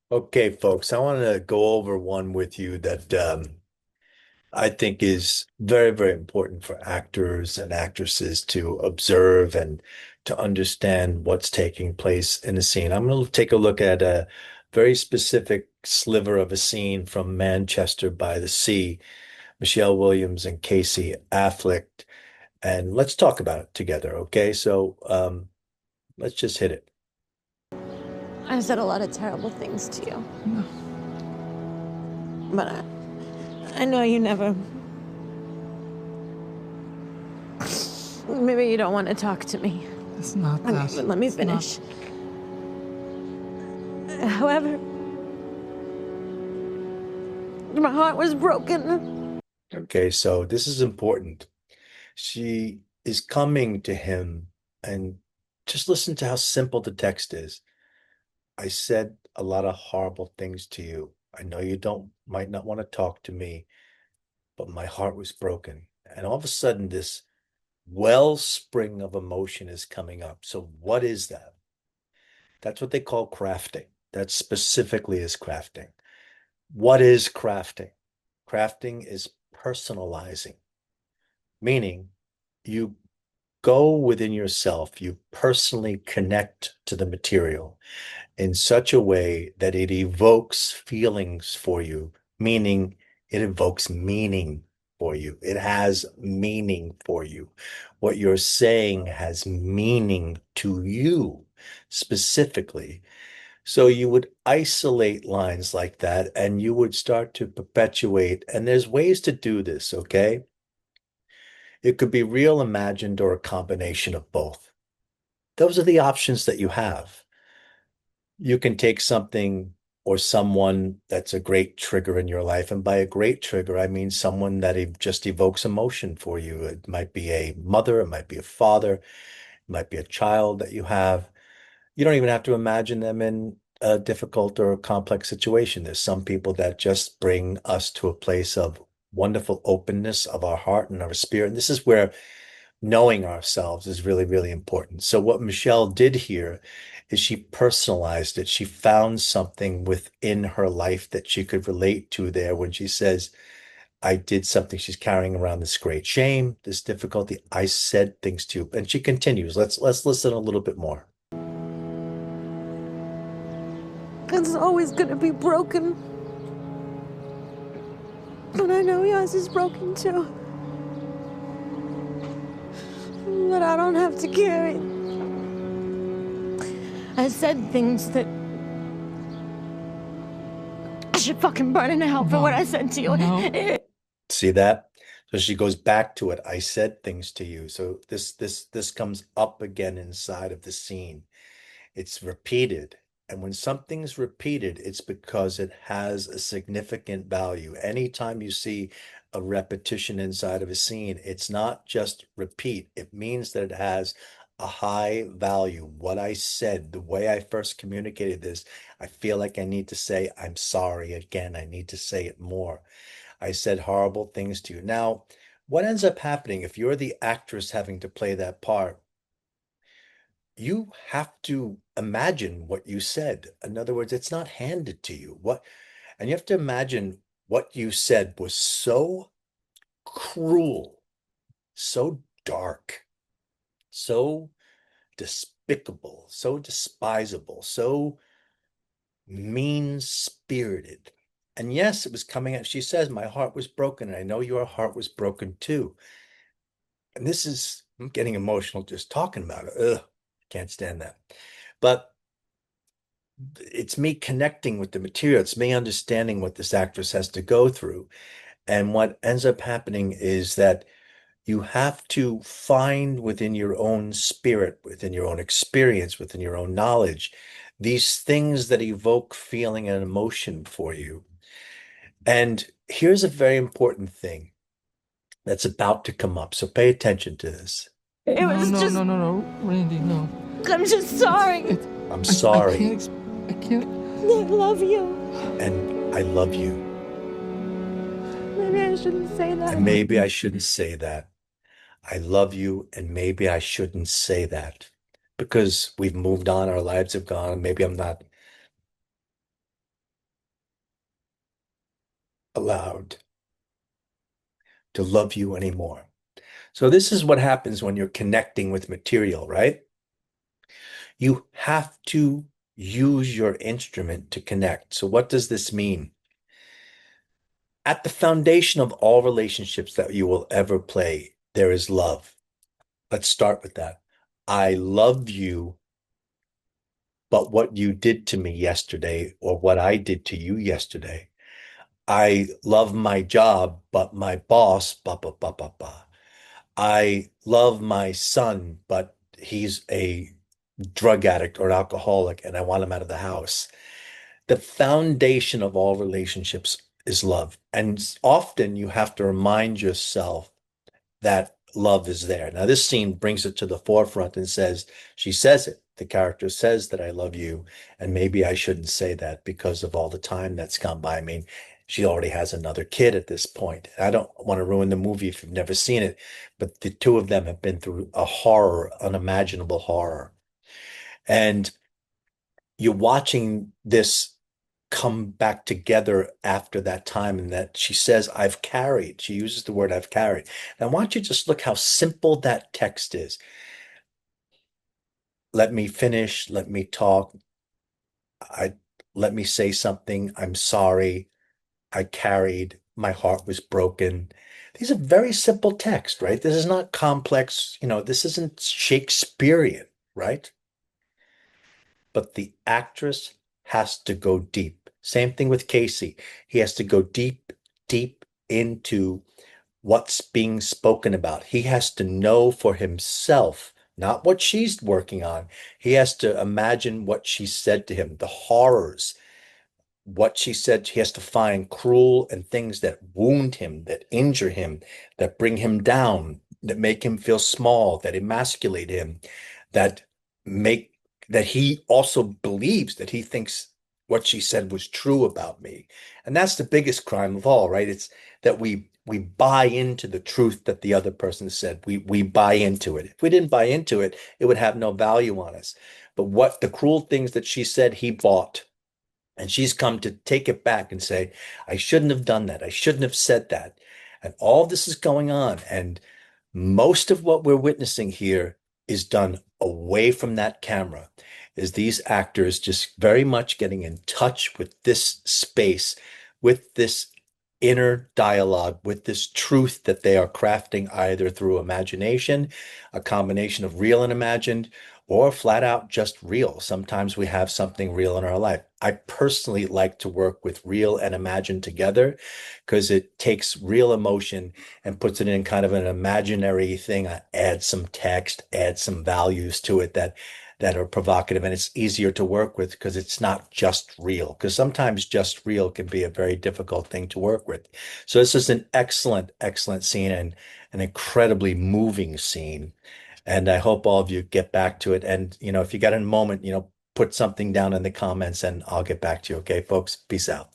Okay, folks, I want to go over one with you that I think is very, very important for actors and actresses to observe and to understand what's taking place in a scene. I'm going to take a look at a very specific sliver of a scene from Manchester by the Sea, Michelle Williams and Casey Affleck, and let's talk about it together, okay? So let's just hit it. I said a lot of terrible things to you, No, but I know you never. Maybe you don't want to talk to me. it's not Okay, that. but let me It's not. finish. However, my heart was broken. Okay, so this is important. She is coming to him, and just listen to how simple the text is. I said a lot of horrible things to you. I know you don't might not want to talk to me, but my heart was broken. And all of a sudden, this wellspring of emotion is coming up. So what is that? That's what they call crafting. That specifically is crafting. What is crafting? Crafting is personalizing, meaning you go within yourself, you personally connect to the material in such a way that it evokes feelings for you, meaning it evokes meaning for you. It has meaning for you. What you're saying has meaning to you specifically. So you would isolate lines like that and you would start to perpetuate. And there's ways to do this, okay? It could be real, imagined, or a combination of both. Those are the options that you have. You can take something or someone that's a great trigger in your life. And by a great trigger, I mean someone that just evokes emotion for you. It might be a mother, it might be a father, it might be a child that you have. You don't even have to imagine them in a difficult or complex situation. There's some people that just bring us to a place of wonderful openness of our heart and our spirit. And this is where knowing ourselves is really, really important. So what Michelle did here is she personalized it. She found something within her life that she could relate to there when she says, I did something. She's carrying around this great shame, this difficulty. I said things to you. And she continues. Let's listen a little bit more. It's always gonna be broken. But I know yours is broken too. But I don't have to carry it. I said things that I should fucking burn in hell for what No, I said to you. no. See that? So she goes back to it. I said things to you. So this comes up again inside of the scene. It's repeated. And when something's repeated, it's because it has a significant value. Anytime you see a repetition inside of a scene, it's not just repeat. It means that it has a high value. What I said, the way I first communicated this, I feel like I need to say, I'm sorry again. I need to say it more. I said horrible things to you. Now, what ends up happening if you're the actress having to play that part? You have to imagine what you said. In other words, it's not handed to you. And you have to imagine what you said was so cruel, so dark, so despicable, so despisable, so mean-spirited. And yes, it was coming out. She says, my heart was broken, and I know your heart was broken too. And I'm getting emotional just talking about it. Ugh, can't stand that. But it's me connecting with the material. It's me understanding what this actress has to go through. And what ends up happening is that you have to find within your own spirit, within your own experience, within your own knowledge, these things that evoke feeling and emotion for you. And here's a very important thing that's about to come up. So pay attention to this. It No, was no, just. no, no, no, Randy, no. I'm just sorry. It's I'm I can't, sorry, I can't. I love you. and I love you. Maybe I shouldn't say that. And maybe I shouldn't say that. I love you, and maybe I shouldn't say that because we've moved on, our lives have gone, and maybe I'm not allowed to love you anymore. So this is what happens when you're connecting with material, right? You have to use your instrument to connect. So what does this mean? At the foundation of all relationships that you will ever play, there is love. Let's start with that. I love you, but what you did to me yesterday or what I did to you yesterday. I love my job, but my boss, ba ba ba ba ba. I love my son, but he's a drug addict or an alcoholic and I want him out of the house. The foundation of all relationships is love. And often you have to remind yourself that love is there. Now, this scene brings it to the forefront and says, she says it. The character says that I love you. And maybe I shouldn't say that because of all the time that's gone by. I mean, she already has another kid at this point. I don't want to ruin the movie if you've never seen it, but the two of them have been through a horror, unimaginable horror. And you're watching this come back together after that time and that she says, I've carried. She uses the word I've carried. And I want you to just look how simple that text is. Let me finish. Let me talk. I let me say something. I'm sorry. I carried. My heart was broken. These are very simple text, right? This is not complex. This isn't Shakespearean, right? But the actress has to go deep. Same thing with Casey. He has to go deep, deep into what's being spoken about. He has to know for himself, not what she's working on. He has to imagine what she said to him, the horrors, what she said. He has to find cruel and things that wound him, that injure him, that bring him down, that make him feel small, that emasculate him, that make that he also believes that he thinks what she said was true about me. And that's the biggest crime of all, right? It's that we buy into the truth that the other person said. We buy into it. If we didn't buy into it, it would have no value on us. But what the cruel things that she said, he bought. And she's come to take it back and say, I shouldn't have done that. I shouldn't have said that. And all this is going on. And most of what we're witnessing here is done away from that camera, is these actors just very much getting in touch with this space, with this inner dialogue, with this truth that they are crafting either through imagination, a combination of real and imagined, or flat out just real. Sometimes we have something real in our life. I personally like to work with real and imagined together because it takes real emotion and puts it in kind of an imaginary thing. I add some text, add some values to it that are provocative, and it's easier to work with because it's not just real. Because sometimes just real can be a very difficult thing to work with. So this is an excellent, excellent scene and an incredibly moving scene. And I hope all of you get back to it. And if you got a moment, put something down in the comments and I'll get back to you. Okay, folks, peace out.